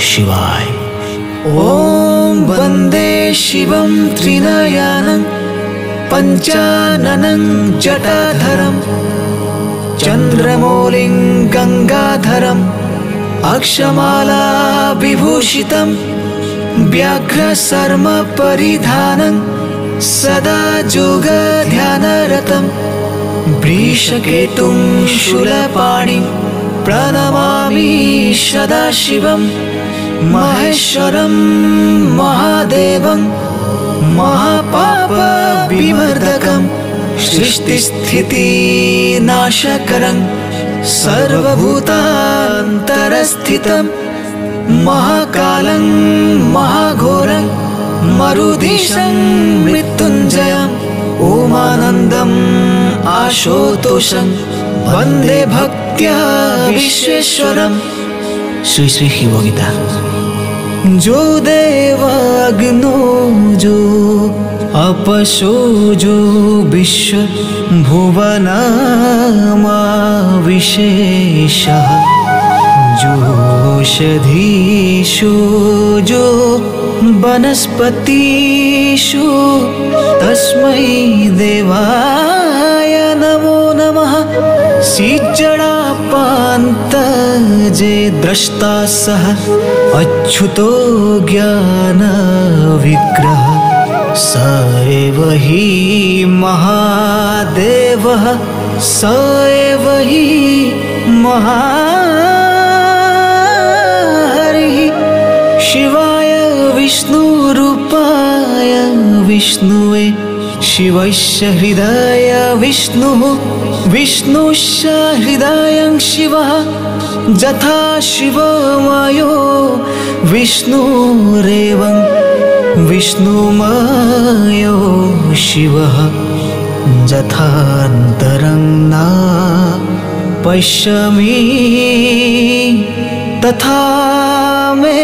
शिवाय। ॐ वन्दे शिवं त्रिनयनं पञ्चाननं जटाधरं चन्द्रमौलिं गङ्गाधरम् अक्षमाला विभूषितं व्याघ्रशर्म परिधानं सदा योगध्यानरतं वृषकेतुं शूलपाणिं प्रणमामि सदाशिवं महेश्वरं महादेवं महापापविवर्धकं सृष्टिस्थितिनाशकरं सर्वभूतान्तरस्थितं महाकालं महाघोरं मरुधीशं मृत्युञ्जयम् ओमानन्दम् आशुतोषं वन्दे भक्त्या विश्वेश्वरम्। श्री श्री शिवगीता। जो देवाग्नो जो अपशो जो विश्व भुवनामा विशेषः जोषधीषु जो वनस्पतिषु तस्मै देवाय नमो नमः। सिज्जडापान्त जे द्रष्टा सः अच्युतो ज्ञान विग्रह स एव हि महादेवः स एव हि महाहरिः। शिवाय विष्णुरूपाय विष्णुवे शिवस्य हृदय विष्णुः विष्णुश्च हृदयं शिवः यथा शिवमयो विष्णुरेवं विष्णुमयो शिवः यथान्तरं न पश्यामि तथा मे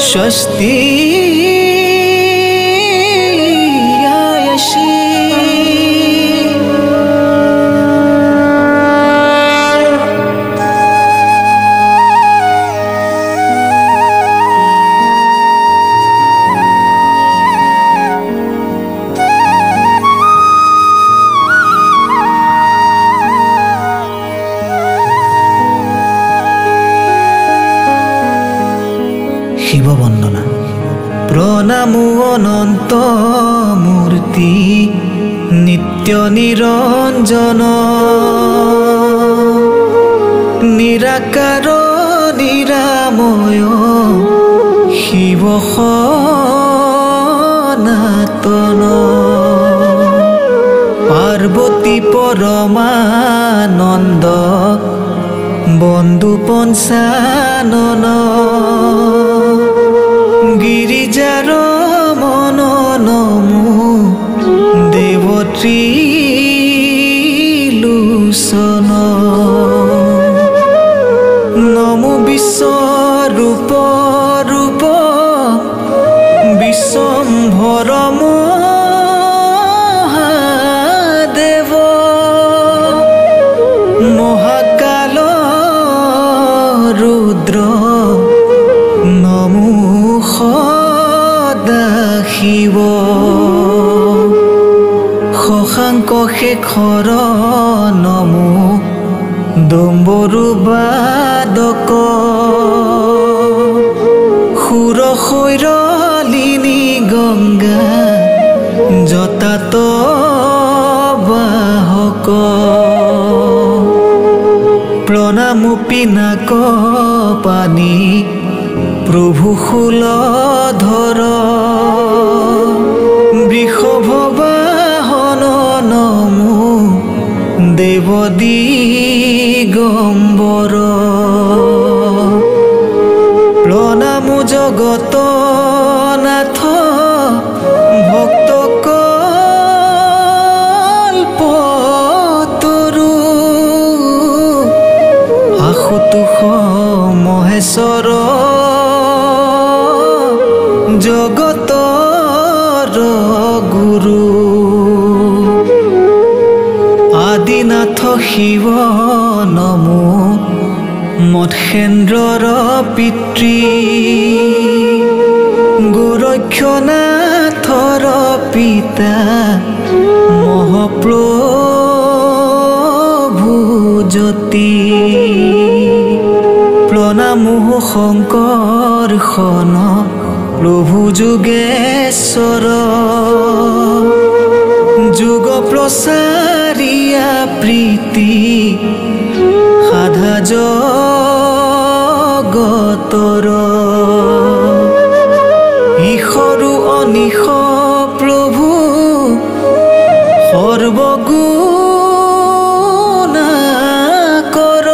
स्वस्ति आयसि। शिव वंदना। प्रणामो अनंत मूर्ति नित्य निरंजन निराकार निरामय शिव सनातन पार्वती परमानंद बंधु पंचानन गिरिजार मन नमो देवत्रिलोचन नमो विश्वरूप रूप विश्वम्भर महादेव महाकाल रुद्र नमो सदाशिव शशांक शेखर नमो डम्बरु बादक सुर शैरलिनी गंगा जटात बाहक प्रणाम पिनाक पानी प्रभु शूलधर वृषभ वाहन नमो देव दिगंबर प्रणाम जगत नाथ भक्त कल्पतरु आशुतोष महेश्वर जगतर गुरु आदिनाथ शिव नमो মৎসেন্দ্ৰৰ পিতৃ গোৰক্ষনাথৰ পিতা মহাপ্ৰভু জ্যোতি প্ৰণামো শংকৰ খন প্ৰভু যোগেশ্বৰ যুগ প্ৰচাৰিয়া প্ৰীতি সাধা জগতৰ ঈশৰু অনিশ প্ৰভু সৰ্বগুণাকৰ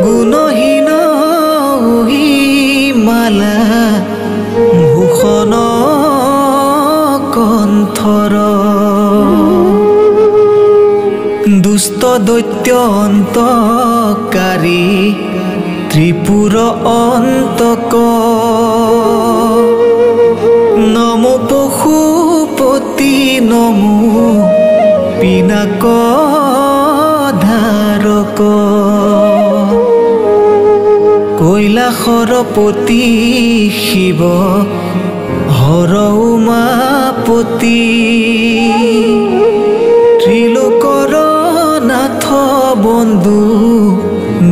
গুণহীন মালা ভূষণ কণ্ঠৰ দুষ্ট দৈত্য অন্তকাৰী ত্ৰিপুৰ অন্তক নমো পশুপতি নমো পিনাক ধাৰক কৈলাসৰপতি শিৱ হৰ উমাপতি ত্ৰিলোকৰ নাথ বন্ধু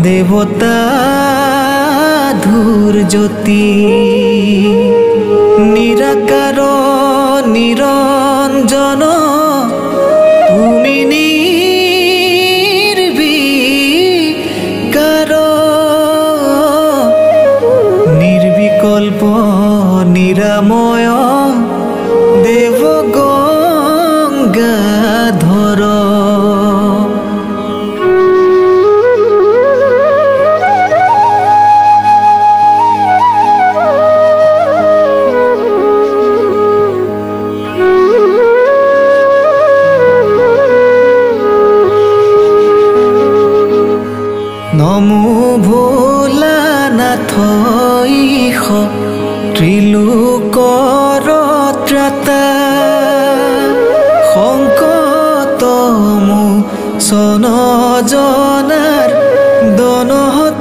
দেৱতা ধূৰ্জ্যোতি নিৰাকাৰ নিৰঞ্জন তুমি নিৰ্বিকাৰ নিৰ্বিকল্প নিৰাময় দেৱ গংগাধৰ নমো ভোলানাথ ঈশ ত্ৰিলোকৰ ত্ৰাতা সংকট মোচন জনাৰ দন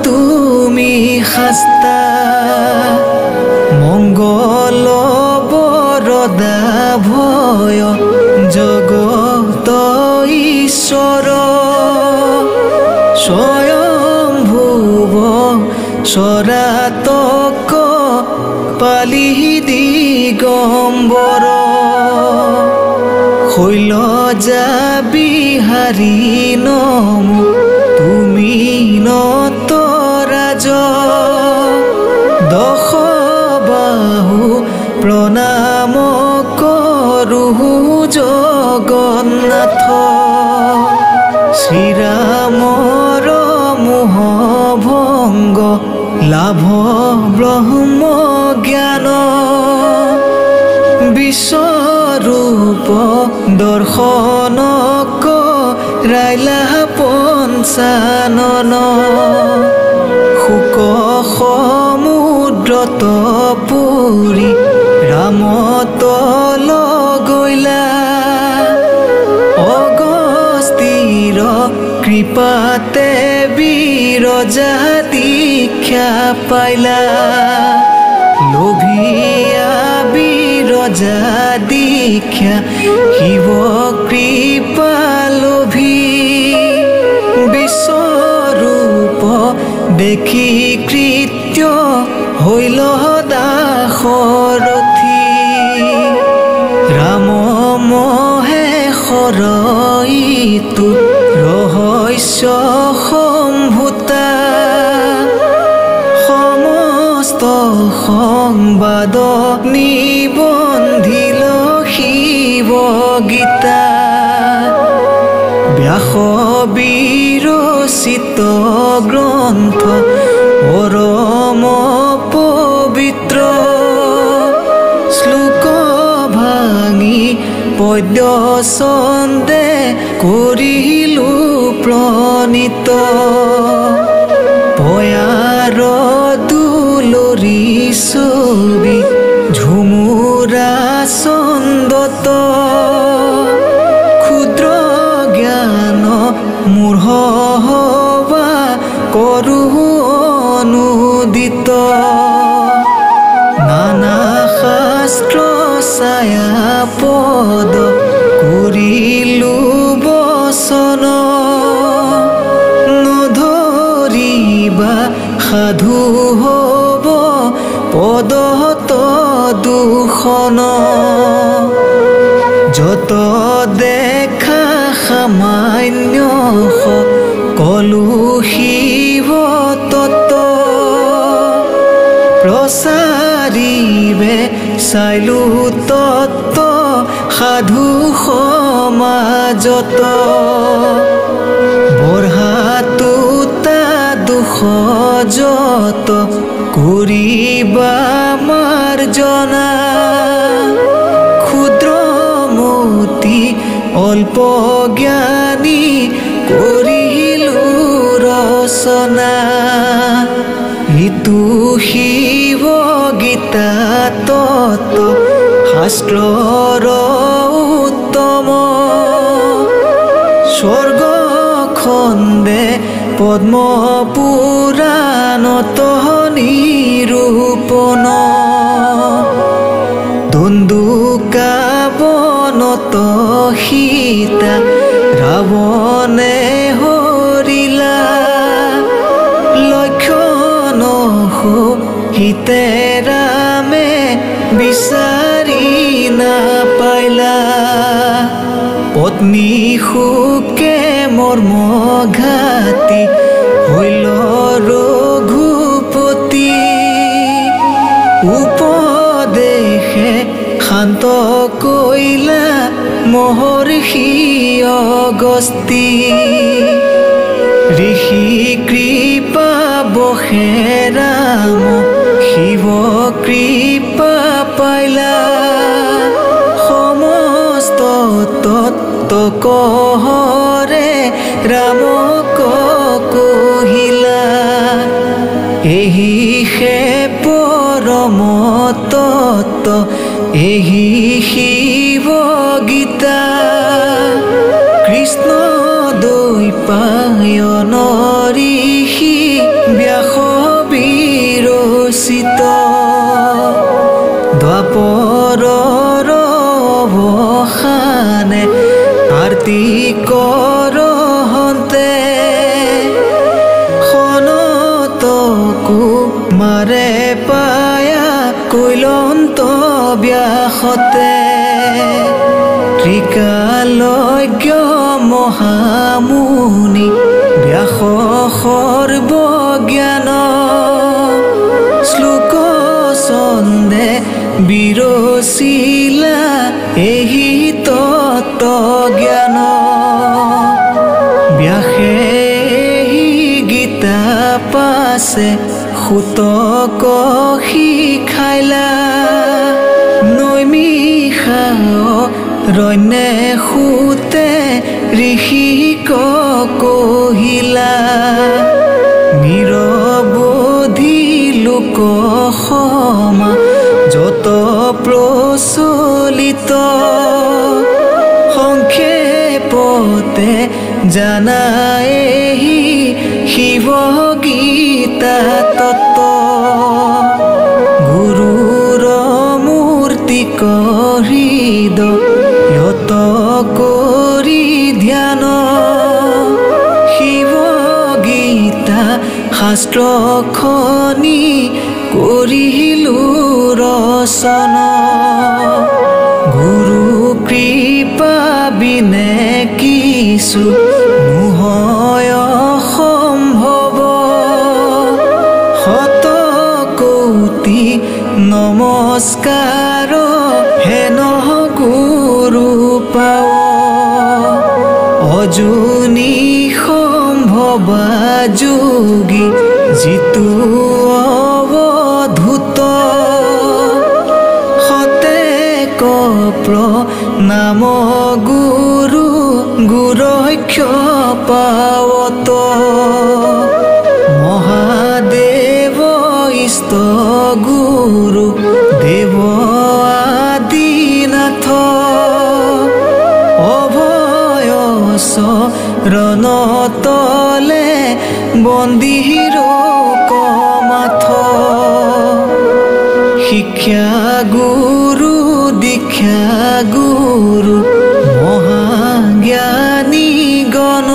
তুমি শাস্তা মংগল বৰদা ভয় জগত ঈশ্বৰ স্বয়ম্ভুৱ চৰাতক পালি দিগম্বৰ শৈলজা বিহাৰী নমো তুমি নটৰাজ দশ বাহু প্ৰণাম কৰোঁ জগন্নাথ শ্ৰীৰামৰ মোহ ভংগ লাভ ব্ৰহ্ম জ্ঞান বিশ্বৰূপ দৰ্শন ৰাইলা পঞ্চানন শোক সমুদ্ৰত পুৰি ৰামতল গৈলা অগস্তিৰ কৃপাতে বিৰজা দীক্ষা পাইলা লোভিয়া বিৰজা দীক্ষা শিৱ কৃপা লোভি বিশ্বৰূপ দেখি কৃত্য হৈল দাসৰথী ৰাম মহেশ্বৰ ইটো ৰহস্য সম্ভূতা সমস্ত সংবাদ নিবন্ধিল শিৱ গীতা ব্যাস বিৰচিত গ্ৰন্থ পৰম পবিত্ৰ শ্লোক ভাঙি পদ্য ছন্দে কৰিলো প্ৰণীত পয়াৰ দুলৰি ছবি ঝুমুৰা ছন্দত ক্ষুদ্ৰ জ্ঞান মূঢ় হবা নানা শাস্ত্ৰ ছায়া পদ কৰিলো বচন নধৰিবা সাধু হ'ব পদত দুখন যত দেখা সামান্য কলো শিৱ তত্ত্ব প্ৰচাৰিবে চাইলো তত্ত্ব সাধু সমাজত বঢ়াটো তা দুখ যত কৰিবা মাৰ্জনা ক্ষুদ্ৰমতি অল্প জ্ঞানী কৰিলো ৰচনা ইটো শিৱ গীতা তত্ত্ব শাস্ত্ৰৰ উত্তম স্বৰ্গ খণ্ডে পদ্ম পুৰাণত নিৰূপণ দন্দুকাবনত সীতা ৰাৱণে হৰিলা লক্ষণ সীতে ৰামে বিচাৰি নাপাইলা পত্নী সুকে মৰ্মঘাতি হৈল ৰঘুপতি উপদেশে শান্ত কৈলা মহৰ্ষি অগস্তি ঋষি কৃপা বসে ৰাম শিৱ কৃপা পাইলা সমস্ত তত্ত্ব কহৰে ৰামক কহিলা এহি হে পৰম তত্ত্ব এহি শিৱ গীতা কৃষ্ণ দ্বৈপায়ন ঋষি ব্যাস বিৰচিত দ্বাপৰৰ অৱসানে আৰতি কৰহন্তে সনতকো মাৰে পায়া কৈলন্ত ব্যাসতে ত্ৰিকালজ্ঞ মহামুনি ব্যাস সৰ্বজ্ঞান শ্লোক ছন্দে বিৰচিলা এহি তত্ত্ব জ্ঞান ব্যাসে এহি গীতা পাছে সুতক শিখাইলা নৈমিষা ৰণ্যে সুতে ঋষিক কহিলা নিৰৱধি লোক সমা যত প্ৰচলিত সংক্ষেপতে জানায়েহি শিৱ গীতা তত্ত্ব গুৰুৰ মূৰ্তি হৃদয়ত কৰি ধ্যান শিৱ গীতা শাস্ত্ৰখনি কৰিলো ৰচন গুৰু কৃপা বিনে কিছু নহয় সম্ভৱ শত কোটি নমস্কাৰ হেন গুৰু পাৱ অজুনি সম্ভৱা যোগী যিটো অৱধূত সতে প্ৰণাম গুৰু গুৰক্ষ পাৱত মহাদেৱ ইষ্ট গুৰু দেৱ আদিনাথ অভয় শৰণতলে বন্দী ৰূপ মাথ গুৰু দীক্ষা গুৰু মহাজ্ঞানী গণ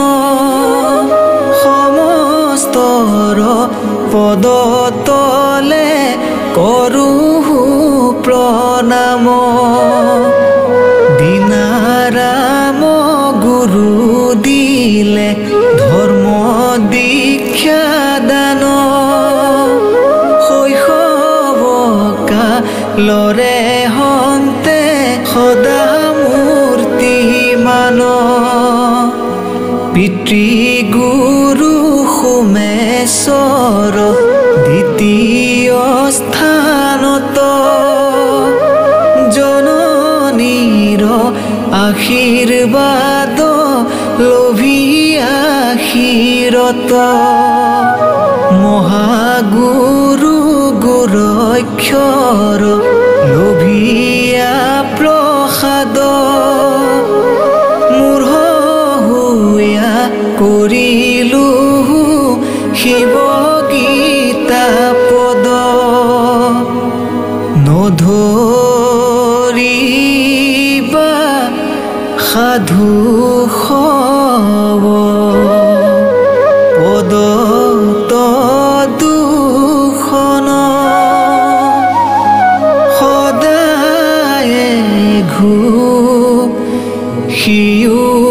সমস্তৰ পদতলে কৰো প্ৰণাম দিনাৰাম গুৰু দিলে ধৰ্ম দীক্ষা দান লৰে হন্তে সদা মূৰ্তি মান পিতৃ গুৰু সোমেশ্বৰ দ্বিতীয় স্থানত জননীৰ আশীৰ্বাদ লভি আশীৰত মহাগুৰু গুৰক্ষৰ লোভিয়া প্ৰসাদ মূঢ় হুয়া কৰিলো শিৱ গীতা পদ নধৰিবা সাধু সব পদ তদুখন সদায় ঘূ সিও